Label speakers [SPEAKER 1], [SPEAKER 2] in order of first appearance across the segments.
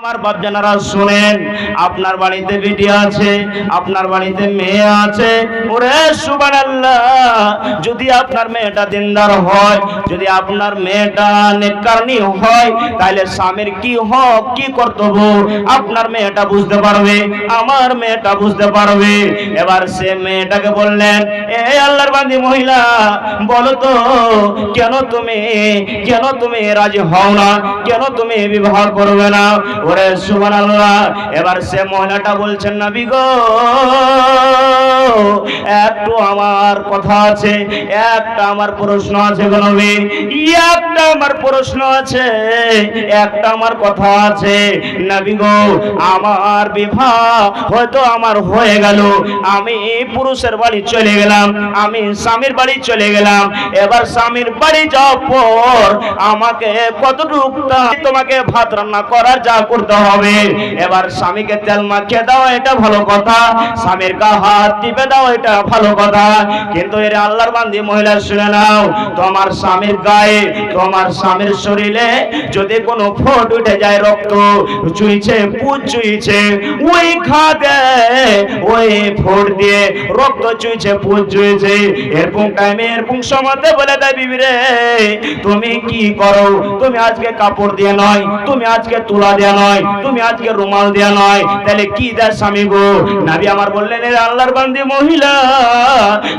[SPEAKER 1] আমার বাপ জানারা শুনেন, আপনার বাড়িতে বেটি আছে, আপনার বাড়িতে মেয়ে আছে, ওরে সুবহানাল্লাহ, যদি আপনার মেয়েটা দিনদার হয়, যদি আপনার মেয়েটা নেককারনী হয়, তাহলে স্বামীর কি হক কি কর্তব্য আপনার মেয়েটা বুঝতে পারবে, আমার মেয়েটা বুঝতে পারবে। এবার সে মেয়েটাকে বললেন, এ আল্লাহর বান্দি মহিলা, বলো তো কেন তুমি রাজি হও না, কেন তুমি বিবাহ করবে না? ওরে সুবহানাল্লাহ। এবার সে মহিলাটা বলছেন, নবী গো, একটু আমার কথা আছে, একটা আমার প্রশ্ন আছে গো নবী, একটা আমার প্রশ্ন আছে, একটা আমার কথা আছে নবী গো। আমার বিবাহ হয়তো আমার হয়ে গেল, আমি পুরুষের বাড়ি চলে গেলাম, আমি স্বামীর বাড়ি চলে গেলাম। এবার স্বামীর বাড়ি যাওয়ার পর আমাকে কতটুকু তোমাকে ভাত রান্না করার যা করতে হবে, এবার স্বামীকে তেল মাখিয়ে দাও, এটা ভালো কথা, স্বামীর গা হাত টিপে দাও, এটা ভালো কথা। কিন্তু এর আল্লাহর বান্দি মহিলা শুনে নাও, তোমার স্বামীর গায়ে, তোমার স্বামীর শরীরে যদি কোনো ফোঁট উঠে যায়, রক্ত চুইছে, পুজ চুইছে, ওই খাতে ওই ফোঁট দিয়ে রক্ত চুইছে, পুজ চুইছে, এরকম টাইমে এরকম সময়তে বলে দেয়, বিবি রে তুমি কি করো, তুমি আজকে কাপড় দিয়ে নয়, তুমি আজকে তুলা দেয়া নয়, তুমি আজকে রুমাল দেয়া নয়, তাহলে কি দেয় স্বামী গো? নবী আমার বললেন, এর আল্লাহর বান্দি মহিলা,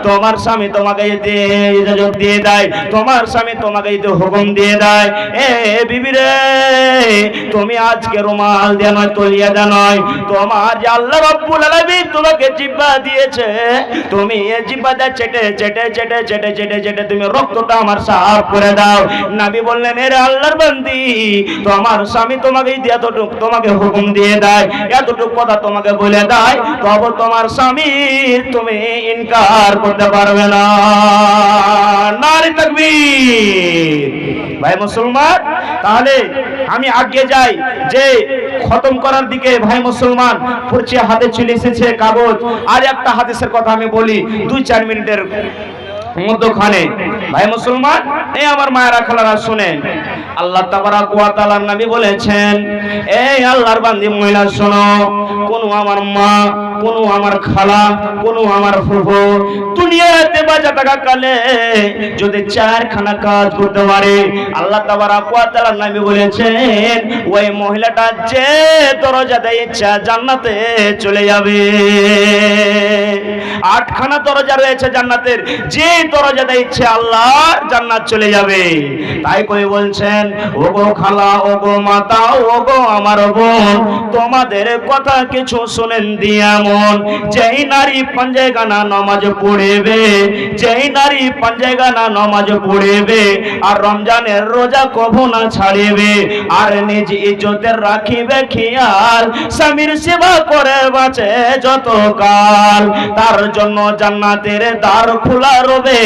[SPEAKER 1] তোমার স্বামী তোমাকে যদি ইজাজত দিয়ে দেয়, তোমার স্বামী তোমাকে যদি হুকুম দিয়ে দেয়, এ বিবি রে তুমি আজকে রুমাল দেয়া নয়, তলিয়া দেয়া নয়, তোমার যে আল্লাহ রাব্বুল আলামিন তোমাকে জিহ্বা দিয়েছে, তুমি এই জিহ্বাটা চেটে চেটে চেটে চেটে চেটে চেটে তুমি রক্তটা আমার সাফ করে দাও। নবী বললেন, এর আল্লাহর বান্দি, তোমার স্বামী তোমাকে এতটুকু তোমাকে হুকুম দিয়ে দেয়, এতটুকু কথা তোমাকে বলে দেয়, তবে তোমার স্বামী তুমি ইনকার করতে পারবে না। নারী তাকবীর। ভাই মুসলমান, তাহলে আমি আগে যাই যে খতম করার দিকে। ভাই মুসলমান, পড়ছে হাতে চলে এসেছে কাগজ, আর একটা হাদিসের কথা আমি বলি 2-4 মিনিটের মধ্যখানে। ভাই মুসলমান, এই আমার মায়েরা খালারা শুনেন, আল্লাহ তাবারাক ওয়া তাআলার নবী বলেছেন, এই আল্লাহর বান্দি মহিলা শোনো, কোন আমার মা, কোন আমার খালা, কোন আমার ফুফু দুনিয়াতে বাঁচা থাকা কালে যদি 4খানা কাজ করতে পারে, আল্লাহ তাবারাক ওয়া তাআলার নবী বলেছেন, ওই মহিলাটা যে দরজাতে ইচ্ছা জান্নাতে চলে যাবে। 8খানা দরজা রয়েছে জান্নাতের, যে দরজাতে ইচ্ছে আল্লাহর জান্নাত চলে যাবে। তাই কই বলছেন, ওগো খালা, ওগো মাতা, ওগো আমার বোন, তোমাদের কথা কিছু শুনেন দিয়া মন। যেই নারী পাঞ্জেগানা নামাজ পড়বে, যেই নারী পাঞ্জেগানা নামাজ পড়বে, আর রমজানের রোজা কভু না ছাড়িবে, আর নিজ ইজ্জতের রাখিবে খেয়াল, স্বামীর সেবা করে বাঁচে যত কাল, তার জন্য জান্নাতের দ্বার খোলা রবে,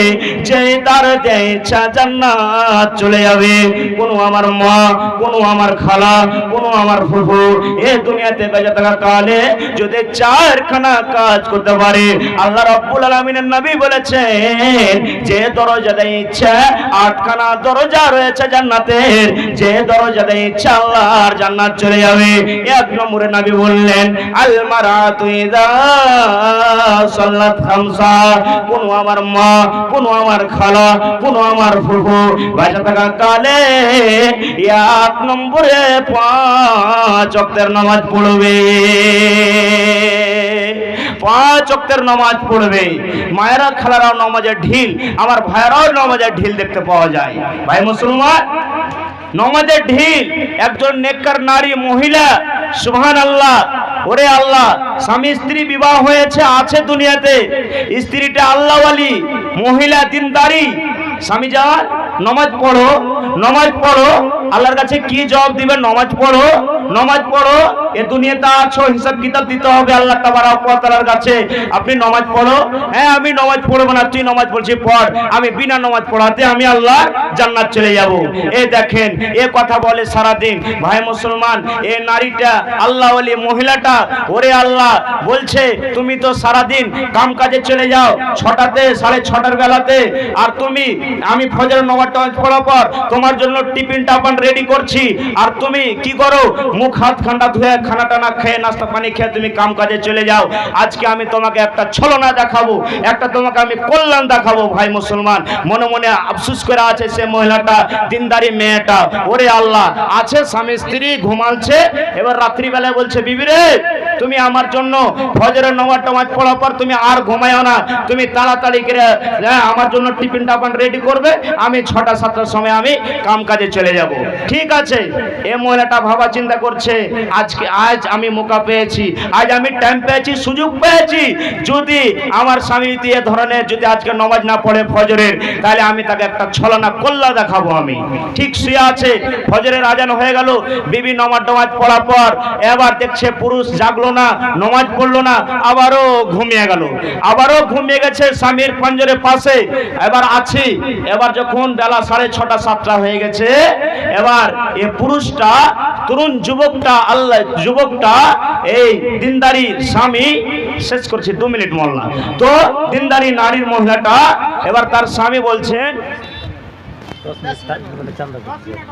[SPEAKER 1] যেই দ্বার দেয় ইচ্ছা জান্নাত চলে যাবে। কোন আমার মা, কোন আমার খালা, কোন আমার ফুফু এই দুনিয়াতে বেঁচে থাকা কালে যদি 4খানা কাজ করতে পারে, আল্লাহ রাব্বুল আলামিনের নবী বলেছেন, যে দরজা দেয় ইচ্ছা, 8খানা দরজা রয়েছে জান্নাতের, যে দরজা দেয় ইচ্ছা আল্লাহর জান্নাত চলে যাবে। 1 নম্বরে নবী বললেন, আল মারাতু ইযা সাল্লাত খামসা, কোন আমার মা, কোন আমার খালা, কোন আমার ফুফু বেঁচে থাকা কালে 1 নম্বরে 5 ওয়াক্তের নামাজ পড়বে, 5 ওয়াক্তের নামাজ পড়বে। মায়েরা খালারাও নামাজের ঢিল, আমার ভাইরাও নামাজের ঢিল দেখতে পাওয়া যায়। ভাই মুসলমান, নামাজের ঢিল একজন নেককার নারী মহিলা, সুবহানাল্লাহ। ওরে আল্লাহ, স্বামী স্ত্রী বিবাহ হয়েছে, আছে দুনিয়াতে, স্ত্রীটা আল্লাহওয়ালি, মহিলা দিনদারি, স্বামী যান নামাজ পড়ো, নামাজ পড়ো, আল্লাহর কাছে কি জবাব দিবেন? নামাজ পড়ো, নামাজ পড়ো, এ দুনিয়াতে আছো, হিসাব কিতাব দিতে হবে আল্লাহ তাবারাক ওয়া তাআলার কাছে। আপনি নামাজ পড়ো, হ্যাঁ আমি নামাজ পড়বো না, তুই নামাজ পড়ছিস পড়, আমি বিনা নামাজ পড়াতে আমি আল্লাহ জান্নাত চলে যাব। এই দেখেন, এ কথা বলে সারা দিন। ভাই মুসলমান, এই নারীটা আল্লাহওয়ালি মহিলাটা, ওরে আল্লাহ বলছে, তুমি তো সারা দিন কাম কাজে চলে যাও, 6টাতে 6:30 বেলাতে, আর তুমি আমি ফজরের নামাজটা পড়ার পর তোমার জন্য টিফিন টাপান রেডি করছি, আর তুমি কি করো, মুখ হাত ঠান্ডা ধুয়ে খানা টানা খেয়ে নাস্তা পানি খেয়ে তুমি কাম কাজে চলে যাও। আজকে আমি তোমাকে একটা ছলনা দেখাবো, একটা তোমাকে আমি কল্যাণ দেখাবো। ভাই মুসলমান মনে মনে আফসোস করে আছে সে মহিলাটা, দিনদারি মেয়েটা। ওরে আল্লাহ, আছে স্বামী স্ত্রী ঘুমাচ্ছে, এবার রাত্রিবেলায় বলছে বিবি রে তুমি আমার জন্য ফজরের নামাজ পড়ার পর তুমি আর ঘুমায়ও না, তুমি তাড়াতাড়ি করে আমার জন্য টিফিন টাফান রেডি করবে, আমি 6টা-7টার সময় আমি কাম কাজে চলে যাব। ঠিক আছে, এই মহিলাটা ভাবা চিন্তা করছে আজ আমি মৌকা পেয়েছি, আজ আমি টাইম পেয়েছি, সুযোগ পেয়েছি। যদি আমার স্বামী দিয়ে ধরনের যদি আজকে নামাজ না পড়ে ফজরের, তাহলে আমি তাকে একটা ছলনা কল্লা দেখাবো। আমি ঠিক শুয়ে আছে, ফজরের আজান হয়ে গেল, বিবি নামাজ পড়ার পর এবার দেখছে পুরুষ জাগলো না, নামাজ পড়লো না, আবারও ঘুমিয়ে গেল, আবারও ঘুমিয়ে গেছে স্বামীর পাঞ্জরের পাশে। এবার আছি, এবার যখন বেলা 6:30-7টা হয়ে গেছে, এবার এই পুরুষটা তরুণ যুবকটা, আল্লাহ যুবকটা, এই দিনদারি স্বামী, শেষ করছি 2 মিনিট মোল্লা, তো দিনদারি নারীর মহিলাটা এবার তার স্বামী বলছেন,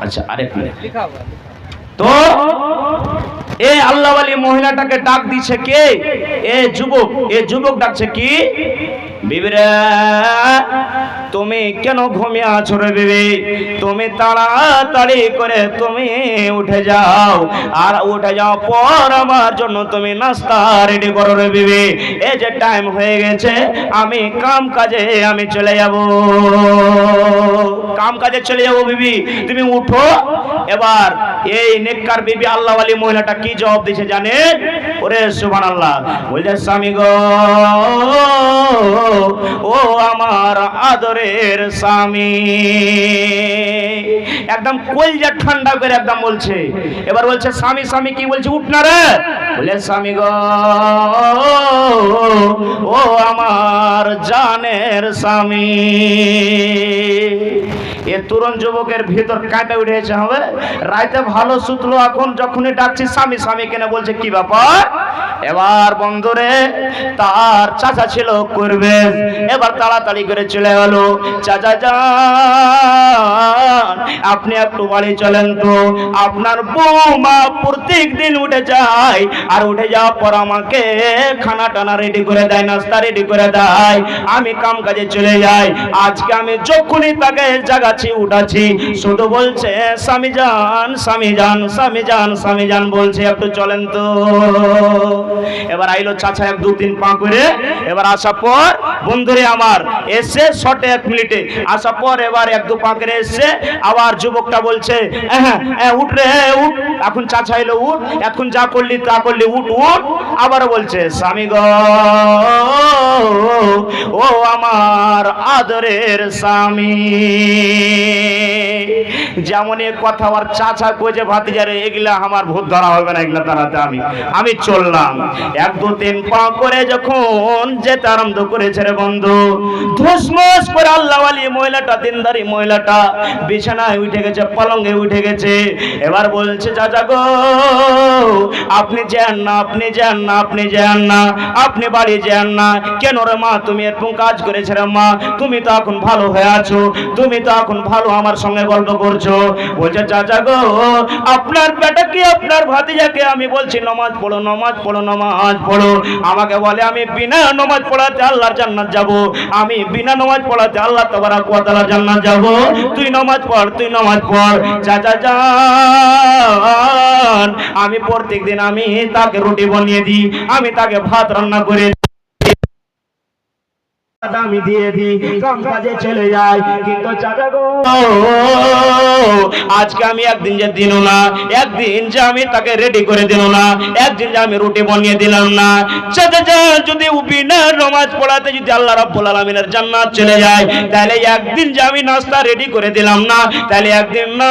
[SPEAKER 1] আচ্ছা আরেক মিনিট, তো এই আল্লাহওয়ালি মহিলাটাকে ডাক দিছে কে, এই যুবক ডাকছে কি, বিবিরে তুমি কেন ঘুমিয়ে আছো রে বিবি, তুমি তাড়াতাড়ি করে তুমি উঠে যাও, আর উঠে যাও পর আমার জন্য তুমি নাস্তা রেডি করো রে বিবি, এই যে টাইম হয়ে গেছে, আমি কাম কাজে আমি চলে যাব, কাম কাজে চলে যাব বিবি, তুমি উঠো। এবার এই নেককার বিবি আল্লাহওয়ালি মহিলাটা কি জবাব দিয়েছে জানেন, ওরে সুবহানাল্লাহ, বলছে স্বামী গো, ও আমার আদরের স্বামী, একদম কলজা ঠান্ডা করে একদম বলছে। এবার বলছে স্বামী স্বামী কি বলছে, উঠ না রে, বলে স্বামী গো, ও আমার জানের স্বামী। এ তরুণ যুবকের ভিতর কাঁপে উঠেছে, হবে রাইতে ভালো সুতলো, এখন যখনই ডাকছি স্বামী স্বামী কেন বলছে, কি ব্যাপার। এবার বন্ধুরে তার চাচা ছিল করবে, এবার তাড়াতাড়ি করে চলে গেল, চাচা যান আপনি একটু বাড়ি চলেন তো, আপনার বৌমা প্রত্যেক দিন উঠে যায়, আর উঠে যাওয়ার পর আমাকে খানা টানা রেডি করে দেয়, নাস্তা রেডি করে দেয়, আমি কাম কাজে চলে যাই। আজকে আমি যখনই তাকে জাগাচ্ছি উঠাচ্ছি, শুধু বলছে স্বামী যান স্বামী যান স্বামী যান স্বামী যান বলছে, একটু চলেন তো। এবার আইলো চাচা 1-2-3 পা করে, এবার আসার পর বন্ধুরে আমার এসে শর্টে 1 মিনিটে আসার পর এবার 1-2 পা করে এসে আবার যুবকটা বলছে, উঠ রে উঠ, এখন চাচা এলো উঠ, এখন যা করলি তা করলি, উঠ উঠ। আবার বলছে স্বামী গো, ও আমার আদরের স্বামী। যেমন এ কথা আর চাচা কোজে ভাতিজারে, এগুলা আমার ভূত ধরা হবে না, এগুলা দাঁড়াতে আমি চললাম। 1-2-3 পা করে যখন যেতে আরম্ভ করেছে রে বন্ধু, ধুসমস করে আল্লাহওয়ালি মহিলাটা, দিনদারি মহিলাটা বিছানায় উঠে গেছে, পলঙ্গে উঠে গেছে। এবার বলছে চাচা গো, আপনি যান না, আপনি যান না, আপনি যান না, আপনি বাড়ি যান না। কেন রে মা, তুমি এরকম কাজ করেছে রে মা, তুমি তো এখন ভালো হয়ে আছো, তুমি তো এখন ভালো আমার সঙ্গে গল্প করছো। বলছে চাচা গো, আপনার বেটাকে আপনার ভাতিজাকে আমি বলছি নামাজ পড়ো নামাজ পড়ো নামাজ পড়ো, আমাকে বলে আমি বিনা নামাজ পড়াতে আল্লাহর জান্নাত যাব, আমি বিনা নামাজ পড়াতে আল্লাহ তাবারক ওয়া তাআলা জান্নাত যাব, তুই নামাজ পড় তুই নামাজ পড়। চাচা যান, আমি প্রত্যেক দিন আমি তাকে রুটি বানিয়ে দিই, আমি তাকে ভাত রান্না করে আমি দিয়ে দিই, কাম কাজে চলে যায়। কিন্তু চাচা গো, আজকে আমি একদিন যে দিন না, একদিন যে আমি তাকে রেডি করে দিল না, একদিন যে আমি রুটি বানিয়ে দিলাম না। চাচা যদি বিনা নামাজ পড়াতে যদি আল্লাহ রাব্বুল আলামিনের জান্নাত চলে যায়, তাহলে একদিন যে আমি নাস্তা রেডি করে দিলাম না, তাহলে একদিন না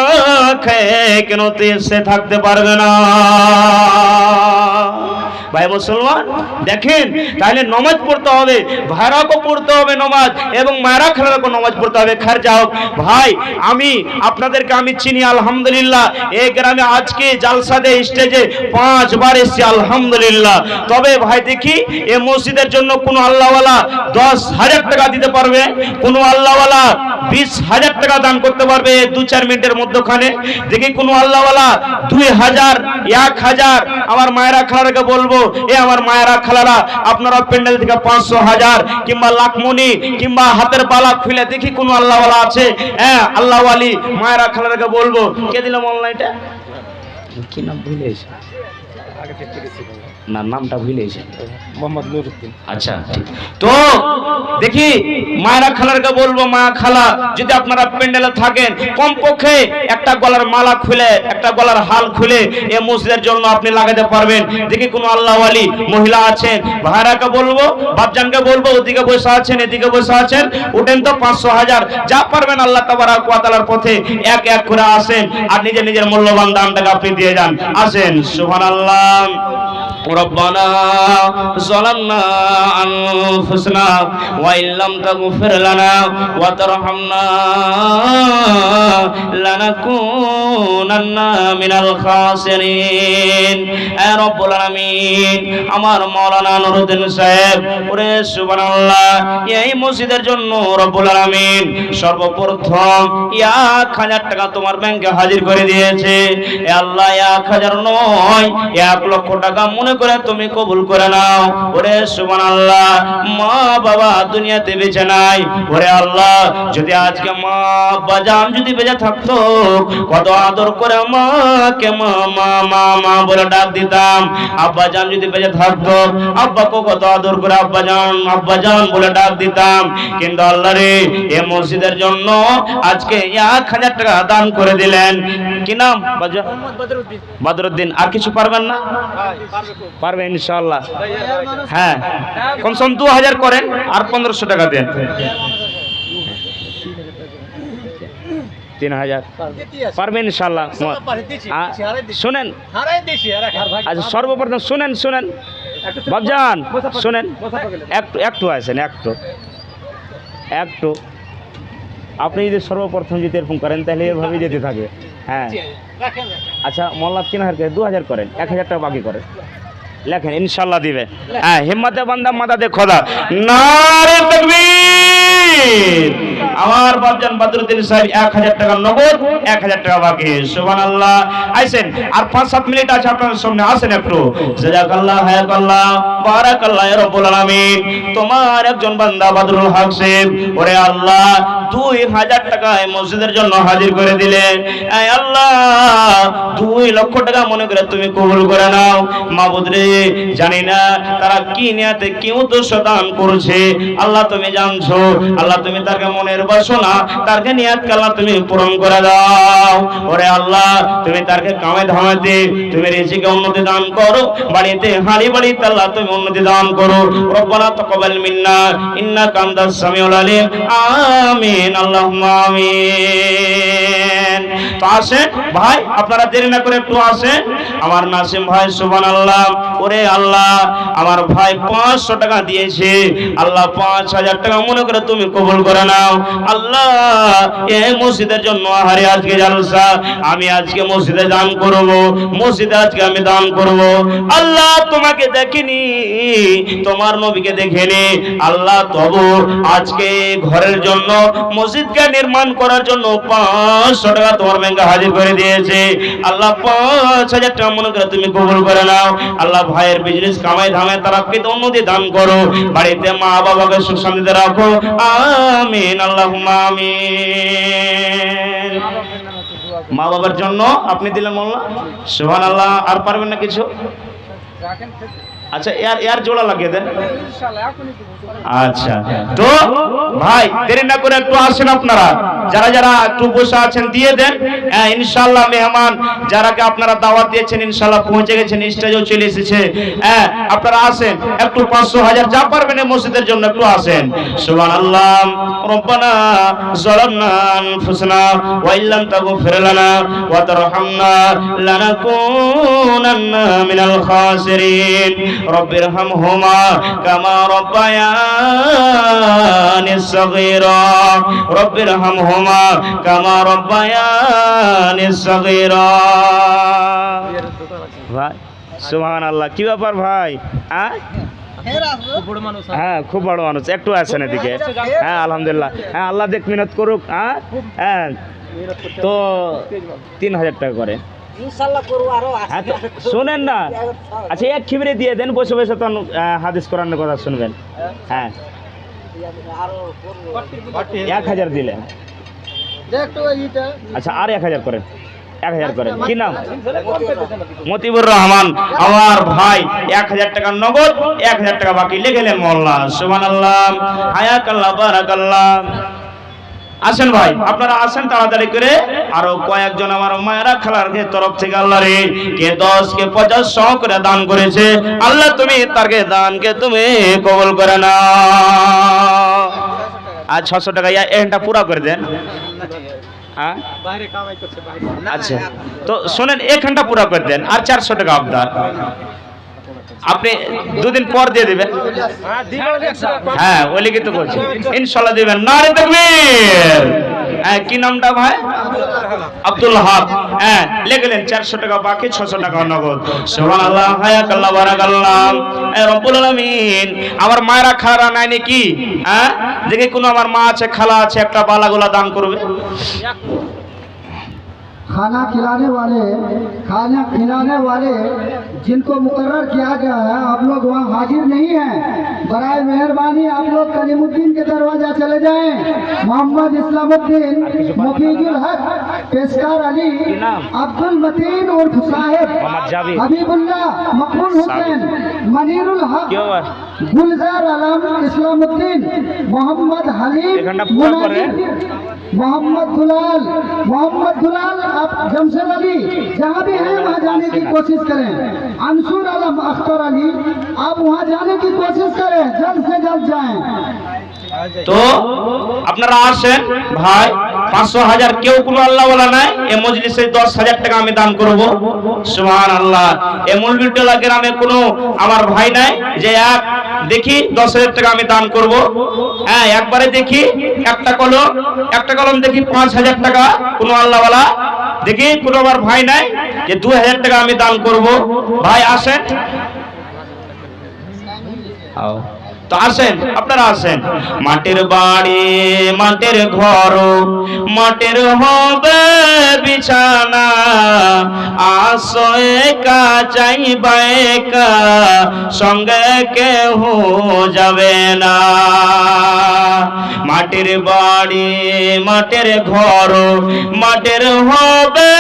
[SPEAKER 1] খেয়ে কেন সে থাকতে পারবে না। ভাই মুসলমান দেখেন, তাহলে নমাজ পড়তে হবে, ভাইরাকেও পড়তে হবে নমাজ, এবং মায়েরা খালারাকেও নমাজ পড়তে হবে। খার যাও ভাই, আমি আপনাদেরকে আমি চিনি আলহামদুলিল্লাহ। এই গ্রামে আজকে জালসাদে স্টেজে 5 বার এসেছি আলহামদুলিল্লাহ। তবে ভাই দেখি এই মসজিদের জন্য কোন আল্লাহওয়ালা 10,000 টাকা দিতে পারবে? কোন আল্লাহওয়ালা 20,000 টাকা দান করতে পারবে 2-4 মিনিটের মধ্যখানে? দেখি কোন আল্লাহওয়ালা 2,000, 1,000। আমার মায়েরা খালারাকে বলবো, এ আমার মায়েরা খালারা, আপনারা প্যান্ডেল থেকে 500, 1000 কিংবা লাখমনি কিংবা হাতের বালা খুলে দেখি কোন আল্লাহওয়ালা আছে। হ্যাঁ, আল্লাহওয়ালি মায়েরা খালারাকে বলবো। কে দিলাম অনলাইনটা? কি নাম ভুলে গেছি, না নামটা ভুলে গেছি, মোহাম্মদ নুরউদ্দিন। আচ্ছা, তো দেখি মায়েরা খালারকে বলবো, মা খালা যদি আপনারা প্যান্ডেলে থাকেন, কমপক্ষে একটা গলার মালা খুলে, একটা গলার হাল খুলে এই মসজিদের জন্য আপনি লাগাতে পারবেন। দেখি কোন আল্লাহওয়ালি মহিলা আছেন, ভাইরাকে বলবো, বাপজানকে বলবো, ওদিকে বসে আছেন, এদিকে বসে আছেন, উঠেন তো 500, 1000 যা পারবেন আল্লাহ তাবারক ওয়া তাআলার পথে এক এক করে আসেন, আর নিজের নিজের মূল্যবান দানটাকে আপনি দিয়ে যান। আসেন। সুবহানাল্লাহ। ربنا ظلمنا أنفسنا وإن لم تغفر لنا وترحمنا لنكونن من الخاسرين يا رب العالمين আমার মাওলানা নুরউদ্দিন সাহেব, ওরে সুবহানাল্লাহ, এই মসজিদের জন্য রব্বুল আলামিন সর্বপ্রথম 1,000 টাকা তোমার ব্যাংকে হাজির করে দিয়েছে। এ আল্লাহ, 1,000 নয়, 1 লক্ষ টাকা মনে করে তুমি কবুল করে নাও। ওরে সুবহানাল্লাহ, মা বাবা দুনিয়াতে বেঁচে নাই। ওরে আল্লাহ, যদি আজকে মা বাজান যদি বেঁচে থাকতো, কত আদর করে মাকে মা মা মা মা বলে ডাক দিতাম। আব্বাজান যদি বেঁচে থাকতো, আব্বাকে কত আদর করে আব্বাজান আব্বাজান বলে ডাক দিতাম। কিন্তু আল্লাহ রে, এই মসজিদের জন্য আজকে 1,000 টাকা দান করে দিলেন। কি নাম? বদরুদ্দিন। আর কিছু পারবেন না? পারবে ইনশাআল্লাহ। হ্যাঁ, কমসম 2,000 করেন আর 1,500 টাকা দেন। 3,000 পারবেন ইনশাআল্লাহ। শুনেন, আচ্ছা সর্বপ্রথম শুনেন বাবজান, শুনেন, একটু আছেন, একটু আপনি যদি সর্বপ্রথম যদি এরকম করেন তাহলে এভাবে যেতে থাকবে। হ্যাঁ, আচ্ছা মোল্লা 3,000 2,000 করেন, 1,000 টাকা বাকি করেন, লেখেন, ইনশাআল্লাহ দিবে। হ্যাঁ, হিম্মতে বান্দা মাদাদে খোদা। নারে তাকবীর। আমার বাপজান বদরুদ্দিন সাহেব 1,000 টাকা নগদ, 1,000 টাকা বাকি। সুবহানাল্লাহ। আইছেন, আর 5-7 মিনিট আছে আপনার সামনে, আসেন একটু। জাযাকাল্লাহ, হায়াকাল্লাহ, বারাকাল্লাহ ইয়া রাব্বুল আলামিন। তোমার একজন বান্দা বদরুল হক সাহেব, ওরে আল্লাহ, 2,000 টাকা এই মসজিদের জন্য হাজির করে দিলেন। এই আল্লাহ, 2 লক্ষ টাকা মনে করে তুমি কবুল করে নাও। মাবুদ রে, জানি না তারা কি নিয়তে কেউ তো দান করছে, আল্লাহ তুমি জানছো। আল্লাহ তুমি তাকে মনের বাসনা, তারকে নিয়তকে আল্লাহ তুমি পূরণ করে দাও। ওরে আল্লাহ, তুমি তারকে কামে ধামাতে তুমি রিজিকে উন্নতি দান করো, বাড়িতে হাঁড়ি বাড়িতে আল্লাহ তুমি উন্নতি দান করো। রব্বানা তাকাব্বাল মিন্না ইন্নাকা আনতাস সামিউল আলিম। আমিন, আল্লাহুম্মা আমিন। তো আসেন ভাই, আপনারা দেরি না করে একটু আসেন। আমার নাসিম ভাই, সুবহানাল্লাহ। ওরে আল্লাহ, আমার ভাই 500 টাকা দিয়েছে, আল্লাহ 5,000 টাকা মনে করে তুমি কবুল করে নাও। আল্লাহ, এই মসজিদের জন্য আহারে আজকে জালসা, আমি আজকে মসজিদে দান করব, মসজিদে আজকে আমি দান করব। আল্লাহ, তোমাকে দেখিনি, তোমার নবীকে দেখিনি, আল্লাহ তবু আজকে ঘরের জন্য, মসজিদকে নির্মাণ করার জন্য 500 টাকা তোমার ব্যাংকে হাজির করে দিয়েছে। আল্লাহ 5,000 টাকা মনে করে তুমি কবুল করে নাও। আল্লাহ, ভাইয়ের বিজনেস কামাই ধামাই তারাকে উন্নতি দান করো, বাড়িতে মা বাবাকে সুখ শান্তিতে রাখো। আমিন, আল্লাহুম্মা আমিন। মা বাবার জন্য আপনি দিলেন মোল্লা, সুবহানাল্লাহ। আর পারবেন না কিছু? আচ্ছা, এর জোড়া লাগিয়ে দেন। আচ্ছা, তো ভাই দেরি না করে একটু আসেন আপনারা, যারা যারা একটু বসে আছেন দিয়ে দেন। ইনশাআল্লাহ মেহমান যারাকে আপনারা দাওয়াত দিয়েছেন ইনশাআল্লাহ পৌঁছে গেছেন, স্টেজেও চলে এসেছে। আপনারা আসেন একটু, 500 1000 যা পারবেন এই মসজিদের জন্য একটু আসেন। সুবহানাল্লাহ। রব্বানা যালামনা আনফুসানা ওয়া ইল্লাম তাগফির লানা ওয়া তারহামনা লানাকুনান্না মিনাল الخاسرين رب ارحمهما كما ربياني صغيرا رب ارحمهما كما ربياني صغيرا ভাই সুবহানাল্লাহ। কি ব্যাপার ভাই? হ্যাঁ খুব বড় মানুষ, একটু আছেন এদিকে। হ্যাঁ আলহামদুলিল্লাহ, হ্যাঁ আল্লাহ দেখ মিনত করুক। হ্যাঁ তো 3000 টাকা করে শোনেন না। আচ্ছা এক খিবরে দিয়ে দেন, বসে বসে তখন হাদিস কোরআনের কথা শুনবেন। হ্যাঁ 1000 দিলেন, আচ্ছা আর 1000 করেন, 1000 করেন। কি নাম? মতিবুর রহমান। আমার ভাই 1000 টাকা নগদ, 1000 টাকা বাকি লিখলেন মোল্লা। সুবহানাল্লাহ, হায়াকাল্লাহ, বারাকাল্লাহ। আসেন ভাই, আপনারা আসেন তাড়াতাড়ি করে। আরো কয়েকজন আমার মায়েরা খালার তরফ থেকে আল্লাহ রে কে 10 কে 50 100 করে দান করেছে, আল্লাহ তুমি তারকে দানকে তুমি কবুল করে নাও। আর 600 টাকা এটা পুরা করে দেন। আচ্ছা তো শোনেন, 1 ঘন্টা পুরা করে দেন, আর 400 টাকা আপনার, আপনি 2 দিন পর দিয়ে দিবেন। হ্যাঁ ওই লিখিত করছি, ইনশাল্লাহ দিবেন। নারে তাকবীর। হ্যাঁ কি নামটা ভাই? আব্দুল হক। হ্যাঁ লিখলেন 400 টাকা বাকি, 600 টাকা নগদ। সুবহানাল্লাহ, হায়াকাল্লাহ, বারাকাল্লাহ। রব্বুল আলামিন। আমার মায়েরা খালারা নাই নাকি? দেখি কোন আমার মা আছে, খালা আছে, একটা বালাগুলা দান করবে।
[SPEAKER 2] खाना खिलाने वाले जिनको मुकर्रर किया गया है, आप लोग वहाँ हाजिर नहीं हैं। बराए मेहरबानी आप लोग कलीमुद्दीन के दरवाजा चले जाएं। मोहम्मद इस्लामुद्दीन, मुफीजुल हक, पेशकार अली, अब्दुल मतीन उर्फ साहिब, हबीबुल्लाह, मकबूल हुसैन, मनीरुल हक, गुलजार आलम, इस्लामुद्दीन, मोहम्मद हलीम, मोहम्मद दुलाल, आप जमशेद अली, जहाँ भी हैं वहाँ जाने की कोशिश करें। अंसुर आलम, अख्तर अली, आप वहाँ जाने की कोशिश करें, जल्द से जल्द जाएं।
[SPEAKER 1] তো আপনারা আসেন ভাই। 500 1000 কেউ কোনো আল্লাহ ওয়ালা নাই। এই মজলিসে 10000 টাকা আমি দান করব। সুবহানাল্লাহ। এই মৌলভীটোলা গ্রামে কোনো আমার ভাই নাই যে এক দেখি 10000 টাকা আমি দান করব। হ্যাঁ একবারে দেখি একটা কলম দেখি 5000 টাকা কোনো আল্লাহ ওয়ালা দেখি কোনো আমার ভাই নাই যে 2000 টাকা আমি দান করব। ভাই আসেন, তো আসেন, আপনারা আসেন। মাটির বাড়ি, মাটির ঘর, মাটির হবে বিছানা, আসো একা যাইবা একা, সঙ্গে কেহ যাবে না। মাটির বাড়ি, মাটির ঘর, মাটির হবে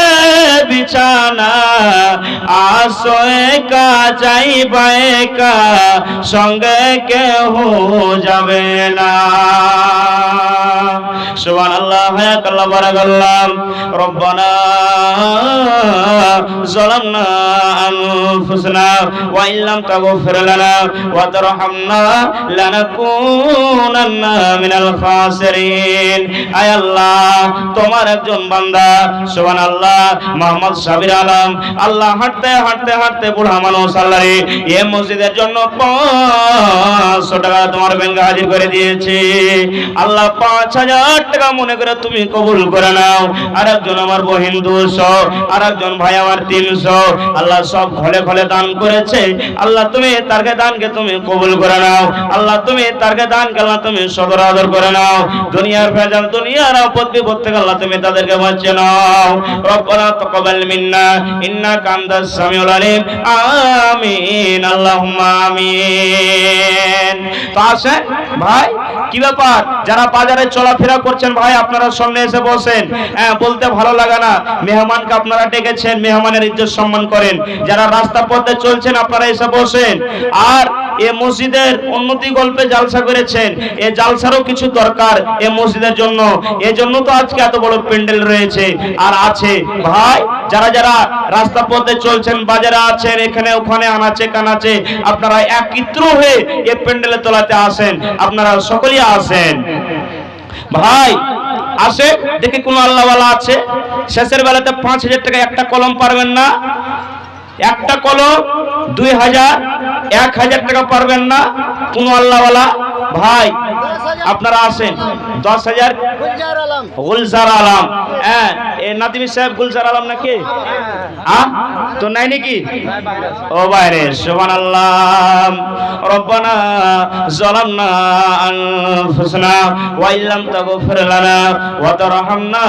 [SPEAKER 1] বিছানা, আসো একা যাইবা একা, সঙ্গে কেহ যাবে না। সুবহানাল্লাহ, হায়াকাল্লাহ, বারাকাল্লাহ। রব্বানা যালামনা আনফুসানা ওয়া ইল্লাম তাগফির লানা ওয়া তারহামনা লানাকুনান্না মিনাল খাসিরিন। আয় আল্লাহ, তোমার একজন বান্দা সুবহানাল্লাহ মোহাম্মদ সাবির আলম, আল্লাহ হাঁটতে হাঁটতে হাঁটতে বুড়া মানুষ, আল্লাহ রে এই মসজিদের জন্য 500 টাকা তোমার ব্যাংকে হাজির করে দিয়েছে। আল্লাহ 5000 টাকা মনে করে তুমি কবুল করে নাও। আর একজন আমার বহিন 200, আর একজন ভাই আমার 300, আল্লাহ সব ঘলে ঘলে দান করেছে। আল্লাহ তুমি তারকে দানকে তুমি কবুল করে নাও। আল্লাহ তুমি তারকে দানকে আল্লাহ তুমি সদর আদর করে নাও। দুনিয়ার ভেজাল, দুনিয়ার আপদ বিপদ থেকে আল্লাহ তুমি তাদেরকে বাঁচিয়ে নাও। রব্বানা তাকাব্বাল মিন্না ইন্নাকা আনতাস সামিউল আলিম। আমিন, আল্লাহুম্মা আমিন। তো আসেন ভাই, কি ব্যাপার? যারা বাজারে চলাফেরা করছেন ভাই, আপনারা সামনে এসে বসেন। হ্যাঁ বলতে ভালো লাগে না, মেহমানকে আপনারা ডেকেছেন, মেহমানের ইজ্জত সম্মান করেন। যারা রাস্তা পথে চলছেন আপনারা এসে বসেন। আর এই মসজিদের উন্নতি গল্পে জালসা করেছেন, এই জালসারও কিছু দরকার এই মসজিদের জন্য। এই জন্য তো আজকে এত বড় প্যান্ডেল রয়েছে আর আছে। ভাই যারা যারা রাস্তা পথে চলছেন, বাজারে আছেন, এখানে ওখানে আনাচে কানাচে, আপনারা একত্র হয়ে এই প্যান্ডেলের তলাতে আসেন। আপনারা সকলেই আসেন ভাই। আসে দেখি কোন আল্লাহওয়ালা আছে। শেষের বেলাতে 5000 টাকা একটা কলম পারবেন না? একটা কলম 2000, 1000 টাকা পারবেন না? কোন আল্লাহওয়ালা ভাই আপনারা আসেন, 10,000 গুলজার আলম। হ্যাঁ, এ নাদিম সাহেব গুলজার আলম নাকি? তো নাই নাকি? ও বাইরে, সুবহানাল্লাহ। রব্বানা যালামনা আনফুসানা ওয়া ইল্লাম তাগফির লানা ওয়া তারহামনা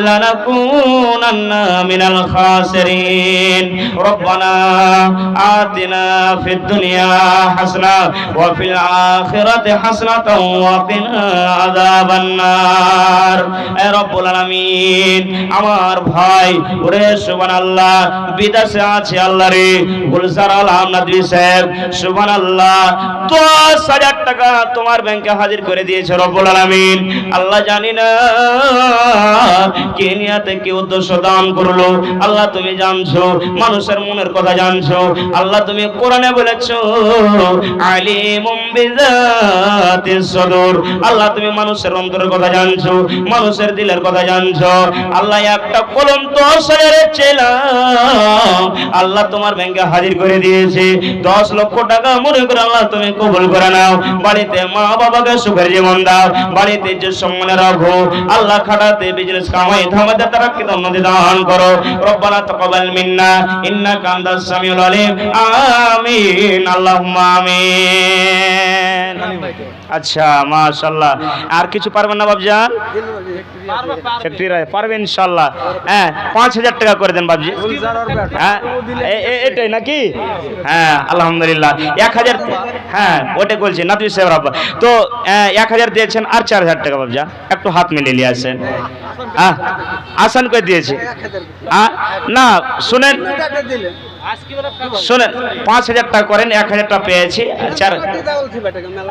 [SPEAKER 1] লানাকুনান্না মিনাল খাসিরিন। রব্বানা আতিনা ফিদ দুনিয়া হাসানা ওয়া ফিল আখিরাতি হাসানাতাও ওয়া কিনা আযাবান নার। এ রব্বুল আলামিন, আমার ভাই ওরে সুবহানাল্লাহ বিদেশে আছে আল্লাহ রে, গুলজার আলম নাদবি সাহেব সুবহানাল্লাহ 10,000 টাকা তোমার ব্যাংকে হাজির করে দিয়েছে রব্বুল আলামিন। আল্লাহ জানি না কে নিয়াতে কি উদ্দেশ্য দান করলো, আল্লাহ তুমি জানছো, মানুষের মনের কথা জানছো। আল্লাহ তুমি কোরআনে বলেছো আলিমুম বিযাতিস সুদূর, আল্লাহ তুমি মানুষের অন্তরের কথা জানছো, মানুষের দিলের কথা জানছো। আল্লাহ একটা কলম 10,000 ছিলাম, আল্লাহ তোমার ব্যাংকে হাজির করে দিয়েছে 10 লক্ষ টাকা। মনে করে আল্লাহ তুমি কবুল করে নাও। বাড়িতে মা বাবাকে সুখের জীবন দাও, বাড়িতে যে সম্মানে রাখো আল্লাহ, খাটাতে বিজনেস কামাই থামাতে তারা কি উন্নতি দান করো। রব্বানা তাকাব্বাল মিন্না ইন্নাকা আনতাস সামিউল আলিম। আমিন, আল্লাহুম্মা আমিন। আচ্ছা, মাশাআল্লাহ। আর কিছু পারবেন না বাবজান? পারবেন ইনশাআল্লাহ। হ্যাঁ, 5,000 টাকা করে দেন বাবজি। হ্যাঁ, এটাই নাকি? হ্যাঁ, আলহামদুলিল্লাহ। 1,000, হ্যাঁ ওটাই বলছি নাদবি সাহেব রাব্বা। তো 1,000 দিয়েছেন, আর 4,000 টাকা বাবজা একটু হাত মিলিয়ে নিয়ে আসেন। হ্যাঁ, আসান করে দিয়েছে। না শুনেন, শোনেন, 5,000 টাকা করেন, 1,000 টাকা পেয়েছি।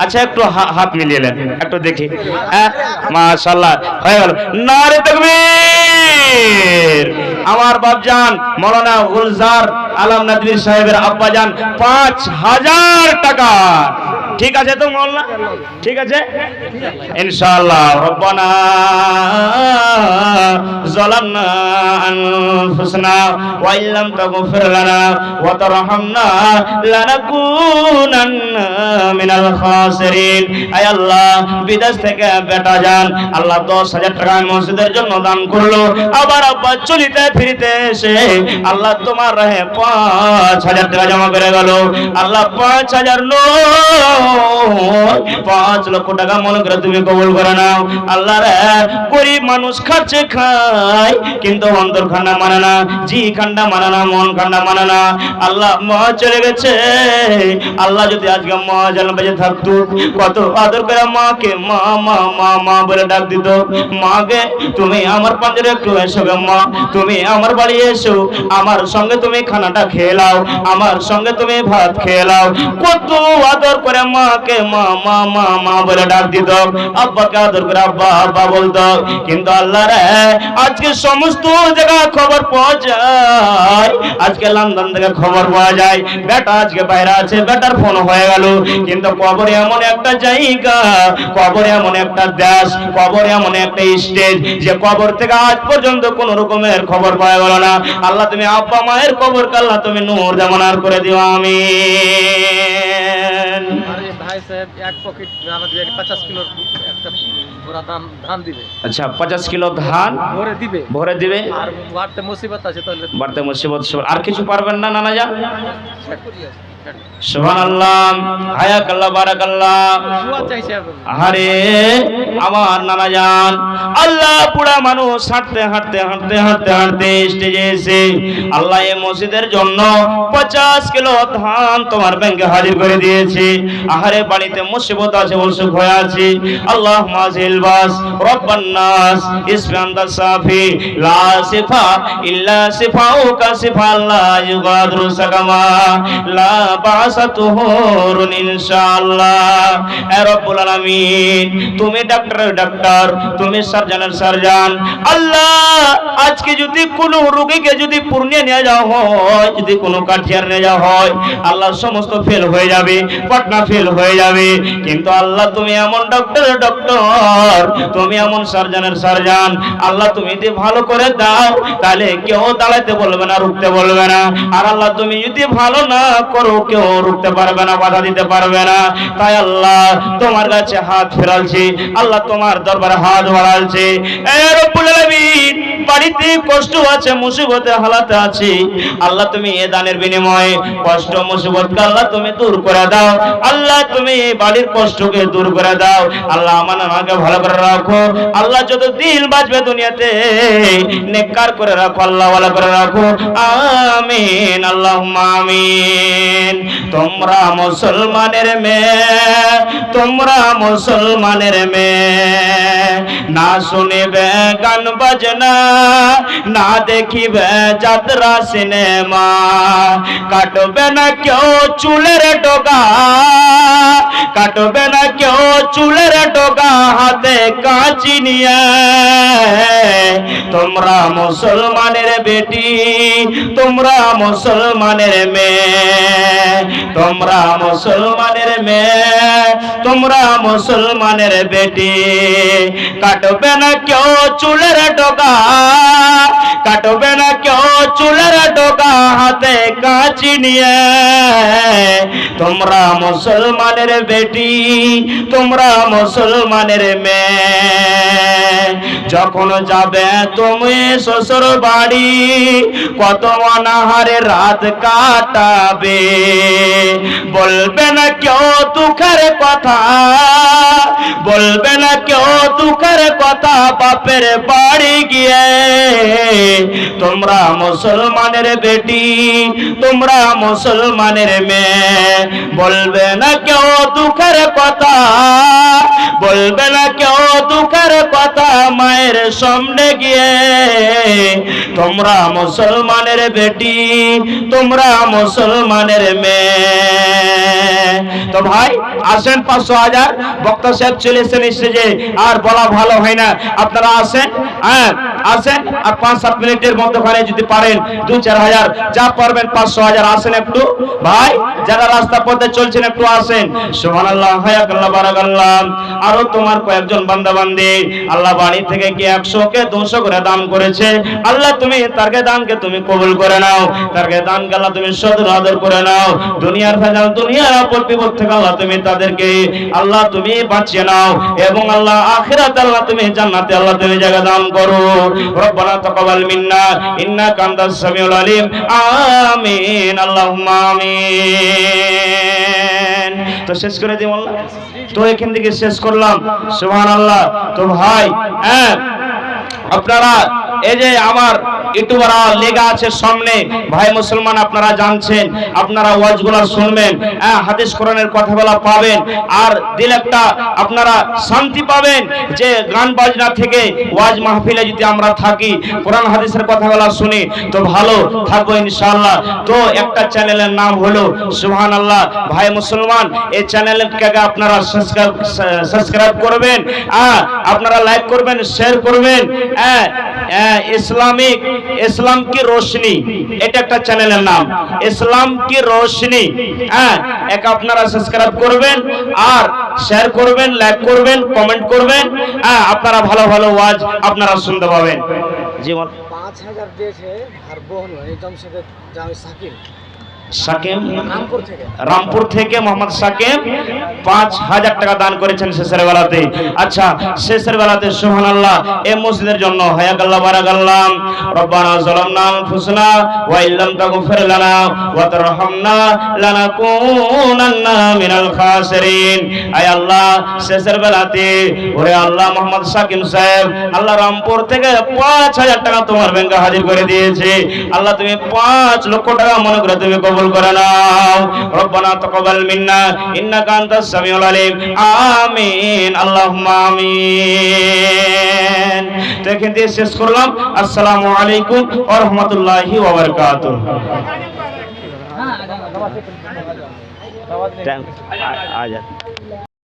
[SPEAKER 1] আচ্ছা, একটু হাত মিলিয়ে নেন, একটু দেখি। হ্যাঁ, মাশাআল্লাহ, হয়ে গেল। নারে তাকবীর। আমার বাপজান মাওলানা গুলজার আলম নাদবি সাহেবের আব্বাজান 5,000 টাকা। ঠিক আছে তো মাওলানা? ঠিক আছে ইনশাআল্লাহ। রব্বানা যালামনা আনফুসানা ওয়া ইল্লাম তাগফির লানা ওয়া তারহামনা লানাকুনান্না মিনাল খাসিরিন। আয় আল্লাহ, বিদেশ থেকে বেটা যান আল্লাহ 10,000 টাকা মসজিদের জন্য দান করলো। আবার আব্বা চলিতে ফিরিতে এসে আল্লাহ তোমার রাহে 5,000 টাকা জমা করে গেল। আল্লাহ 5,000 নয় 5 লক্ষ টাকা মনে করে তুমি কবুল করে নাও। আল্লাহ রে, গরিব মানুষ খাচ্ছে খায়, কিন্তু অন্তর খান্ডা মানে না, জি খান্ডা মানে না, মন খান্ডা মানে না। আল্লাহ মা চলে গেছে। আল্লাহ যদি আজকে মা যেন বেঁচে থাকতো, কত আদর করে মাকে মা মা মা মা বলে ডাক দিত। মাকে তুমি আমার পাঞ্জরে একটু এসো গে মা, তুমি আমার বাড়ি এসো, আমার সঙ্গে তুমি খানাটা খেয়ে নাও, আমার সঙ্গে তুমি ভাত খেয়ে নাও। কত আদর করে মাকে মা মা মা মা বলে ডাক দিত। আব্বাকে আদর করে আব্বা আব্বা বলতো। কিন্তু আল্লাহ রে, আজকে সমস্ত জায়গায় খবর পাওয়া যায়, আজকে লন্ডন থেকে খবর পাওয়া যায় বেটা আজকে বাইরে আছে, বেটার ফোন হয়ে গেল। কিন্তু কবর এমন একটা জায়গা, কবর এমন একটা দেশ, কবর এমন একটা স্টেজ, যে কবর থেকে আজ পর্যন্ত কোন রকমের খবর পাওয়া গেল না। আল্লাহ তুমি আব্বা মায়ের কবরকে আল্লাহ তুমি নূর জামানার করে দিও, আমিন।
[SPEAKER 3] ভাই সাহেব, এক পকেট 50 কিলোর একটা ভরা ধান দিবে।
[SPEAKER 1] আচ্ছা, 50 কিলো ধান ভরে দিবে।
[SPEAKER 3] আর বাড়তে মুসিবত আছে, তাহলে
[SPEAKER 1] বাড়তে মুসিবত। আর কিছু পারবেন না নানা যা? সুবহানাল্লাহ, হায়াকাল্লাহ, বারাকাল্লাহ। আরে আমার নানা জান, আল্লাহ পুরা মানুষ হাঁটতে হাঁটতে হাঁটতে হাঁটতে হাঁটতে স্টেজে এসে আল্লাহ এই মসজিদের জন্য 50 কিলো ধান তোমার ব্যাংকে হাজির করে দিয়েছে। আহারে, বাড়িতে মুসিবত আছে, অসুখ হয়ে আছে। আল্লাহ মাজিল বাস রব্বান নাস ইসফান্তা সাফি লা সিফা ইল্লা সিফাউকা সিফা লা ইউগাদিরু সাকামা লা বাসাতুহুরুন ইনশাআল্লাহ। এ রব্বুল আলামিন, তুমি ডাক্তারের ডাক্তার, তুমি সার্জনের সার্জন। আল্লাহ, আজকে যদি কোনো রোগীকে যদি পূর্ণিয়া নিয়ে যাওয়া হয়, যদি কোনো কাঠিয়ার নিয়ে যাওয়া হয়, আল্লাহ সমস্ত ফেল হয়ে যাবে, পাটনা ফেল হয়ে যাবে। কিন্তু আল্লাহ তুমি এমন ডক্টরের ডক্টর, তুমি এমন সার্জনের সার্জন। আল্লাহ তুমি যদি ভালো করে দাও, তাহলে কেউ দাঁড়াতে বলবে না, রুখতে বলবে না। আর আল্লাহ তুমি যদি ভালো না করো, কেউ রুখতে পারবে না, বাধা দিতে পারবে না। তাই আল্লাহ তোমার কাছে হাত ফেরালছি, আল্লাহ তোমার দরবারে হাত বাড়ালছি। এ রব্বুল আলামিন, বাড়িতে কষ্ট আছে, মুসিবতে হালাতে আছি, আল্লাহ তুমি এ দানের বিনিময়ে কষ্ট মুসিবতকে আল্লাহ তুমি দূর করে দাও। আল্লাহ তুমি এই বাড়ির কষ্টকে দূর করে দাও। আল্লাহ আমাকে ভালো করে রাখো। আল্লাহ যত দিন বাঁচবে দুনিয়াতে নেককার করে রাখো, আল্লাহ ভালো করে রাখো। আমিন, আল্লাহুম্মা আমিন। তোমরা মুসলমানের মেয়ে, তোমরা মুসলমানের মেয়ে, না শুনিবে গান বাজনা, না দেখিবে যাত্রা সিনেমা, কাটবে না কেউ চুলের ডগা, কাটবে না কেউ চুলের ডগা, হাতে কাঁচি নিয়ে। তোমরা মুসলমানের বেটি, তোমরা মুসলমানের মেয়ে, তোমরা মুসলমানের মেয়ে, তোমরা মুসলমানের বেটি, কাটবে না কেউ চুলের ডগা, কাটবে না কেউ চুলের ডগা, হাতে কাঁচি নিয়ে। তোমরা মুসলমানের বেটি, তোমরা মুসলমানের মেয়ে, যখন যাবে তুমি শ্বশুর বাড়ি, কত অনাহারে রাত কাটাবে, বলবে না কেউ দুঃখের কথা, বলবে না কেউ দুঃখের কথা বাপের বাড়ি গিয়ে। তোমরা মুসলমানের বেটি, তোমরা মুসলমানের মেয়ে, বলবে না কেউ দুঃখের কথা, বলবে না কেউ দুঃখের কথা মায়ের সামনে গিয়ে। তোমরা মুসলমানের বেটি, তোমরা মুসলমানের মেয়ে। তো ভাই আসেন, 500,000 বক্তা সাহেব চলে এসেছেন স্টেজে, আর বলা ভালো হয় না, আপনারা আসেন, হ্যাঁ আসেন, আর 5-7 মিনিটের মধ্যখানে যদি পারেন 2-4 হাজার, যা পারবেন 500,000 আসেন একটু ভাই, যারা রাস্তা পথে চলছেন একটু আসেন। সুবহানাল্লাহ, হায়াকাল্লাহ, বারাকাল্লাহ। আরো তোমার কয়েকজন বান্দা বান্দি আল্লাহ বাড়ি থেকে কি 100 কে 200 করে দান করেছে, আল্লাহ তুমি তারকে দানকে তুমি কবুল করে নাও, তারকে দানকে আল্লাহ তুমি সদর আদর করে নাও। দুনিয়ার ভেজাল, দুনিয়ার আপদ বিপদ থেকে আল্লাহ তুমি তাদেরকে আল্লাহ তুমি বাঁচিয়ে নাও, এবং আল্লাহ আখিরাতে আল্লাহ তুমি জান্নাতে আল্লাহ তুমি জায়গা দান করো। রব্বানা তাকাব্বাল মিন্না ইন্নাকা আনতাস সামিউল আলিম। আমিন, আল্লাহুম্মা আমিন। তো শেষ করে দিই আল্লাহ, তো এখান থেকে শেষ করলাম। সুবহানাল্লাহ। তো ভাই, হ্যাঁ আপনারা এই যে আমার ইউটিউবাররা লেগা আছে সামনে, ভাই মুসলমান আপনারা জানছেন, আপনারা ওয়াজগুলো শুনবেন, হাদিস কোরআনের কথাগুলো পাবেন, আর দিল একটা আপনারা শান্তি পাবেন যে গান বাজনা থেকে ওয়াজ মাহফিলে যদি আমরা থাকি, কোরআন হাদিসের কথাগুলো শুনি, তো ভালো থাকবো ইনশাআল্লাহ। তো একটা চ্যানেলের নাম হলো সুবহানাল্লাহ। ভাই মুসলমান, এই চ্যানেলটাকে আপনারা সাবস্ক্রাইব করবেন, আপনারা লাইক করবেন, শেয়ার করবেন। ইসলামিক, ইসলাম কি রোশনি, এটা একটা চ্যানেলের নাম, ইসলাম কি রোশনি। একে আপনারা সাবস্ক্রাইব করবেন, আর শেয়ার করবেন, লাইক করবেন, কমেন্ট করবেন। আপনারা ভালো ভালো ওয়াজ আপনারা শুনতে পাবেন। জীবন
[SPEAKER 3] 5,000 দিয়েছে, আর বোন জমশেদের জামি সাকিব
[SPEAKER 1] সাকিম রামপুর থেকে মোহাম্মদ সাকিম 5,000 টাকা দান করেছেন শেষের বেলাতে। আচ্ছা, শেষের বেলাতে সুবহানাল্লাহ এই মসজিদের জন্য হায়াকাল্লাহ, বারাকাল্লাহ। রব্বানা যালামনা আনফুসানা ওয়া ইল্লাম তাগফির লানা ওয়া তারহামনা লানাকুনান্না মিনাল খাসিরিন। আয় আল্লাহ, শেষের বেলাতে ওরে আল্লাহ মোহাম্মদ সাকিম সাহেব আল্লাহ রামপুর থেকে 5,000 টাকা তোমার ব্যাংকে হাজির করে দিয়েছে। আল্লাহ তুমি 5 লক্ষ টাকা মনে করে তুমি কবুল করে নাও। রব্বানা তাকাব্বাল মিন্না ইন্নাকা আনতাস সামিউল আলিম। আমিন, আল্লাহুম্মা আমিন। তো এখান থেকে শেষ করলাম। আসসালামু আলাইকুম ওয়া রাহমাতুল্লাহি ওয়া বারাকাতুহু। टाइम आ जा